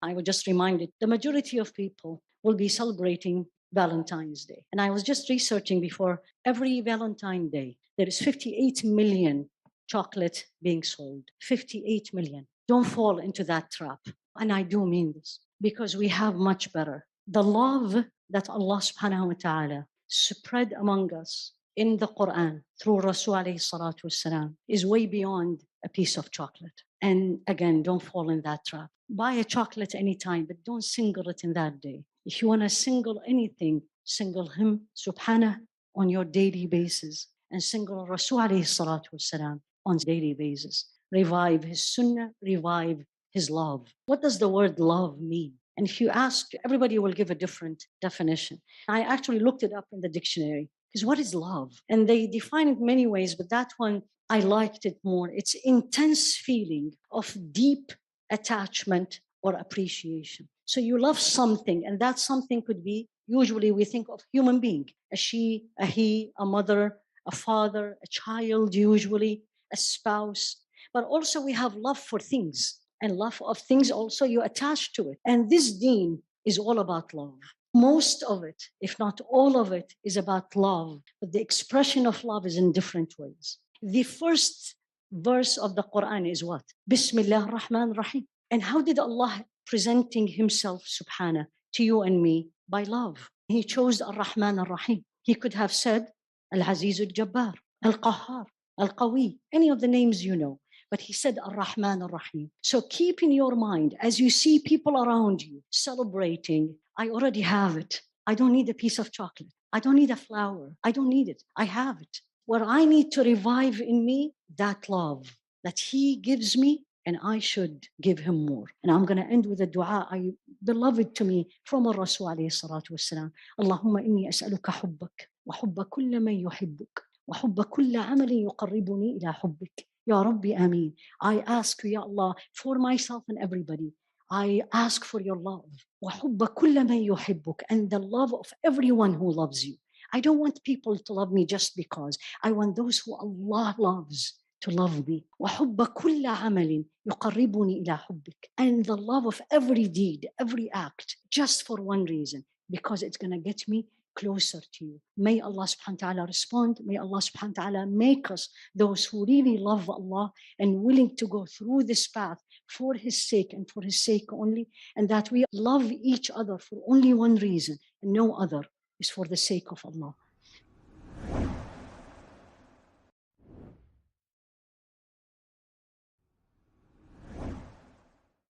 I was just reminded the majority of people will be celebrating Valentine's Day. And I was just researching before every Valentine Day, there is 58 million chocolate being sold. 58 million. Don't fall into that trap. And I do mean this because we have much better. The love that Allah subhanahu wa ta'ala spread among us in the Quran through Rasul alayhi salatu wasalam is way beyond a piece of chocolate. And again, don't fall in that trap. Buy a chocolate anytime, but don't single it in that day. If you want to single anything, single him, subhanah, on your daily basis, and single Rasul alayhi salatu wasalam on daily basis. Revive his sunnah, revive his love. What does the word love mean? And if you ask, everybody will give a different definition. I actually looked it up in the dictionary because what is love? And they define it many ways, but that one, I liked it more. It's intense feeling of deep attachment or appreciation. So you love something, and that something could be, usually we think of human being, a she, a he, a mother, a father, a child, usually a spouse. But also we have love for things, and love of things also you attach to it. And this deen is all about love. Most of it, if not all of it, is about love. But the expression of love is in different ways. The first verse of the Quran is what? Bismillah ar-Rahman ar-Rahim. And how did Allah presenting himself, subhanahu, to you and me? By love. He chose ar-Rahman ar-Rahim. He could have said Al-Aziz al-Jabbar, Al-Qahhar, Al-Qawi, any of the names you know. But he said ar-Rahman ar-Rahim. So keep in your mind, as you see people around you celebrating, I already have it. I don't need a piece of chocolate. I don't need a flower. I don't need it. I have it. What I need to revive in me, that love that he gives me, and I should give him more. And I'm going to end with a dua, beloved to me, from Rasul alayhi salatu wasalam. Allahumma inni as'aluka hubbak, wa hubba kulla man yuhibbuk, wa hubba kulla amalin yuqarribuni ila hubbik. Ya Rabbi, Ameen. I ask you, Ya Allah, for myself and everybody, I ask for your love. Wa hubba kulla man yuhibbuk, and the love of everyone who loves you. I don't want people to love me just because. I want those who Allah loves to love me. وَحُبَّ كُلَّ عَمَلٍ يُقَرِّبُنِي إِلَى حُبِّكَ. And the love of every deed, every act, just for one reason, because it's going to get me closer to you. May Allah subhanahu wa ta'ala respond. May Allah subhanahu wa ta'ala make us those who really love Allah and willing to go through this path for His sake and for His sake only, and that we love each other for only one reason and no other, is for the sake of Allah.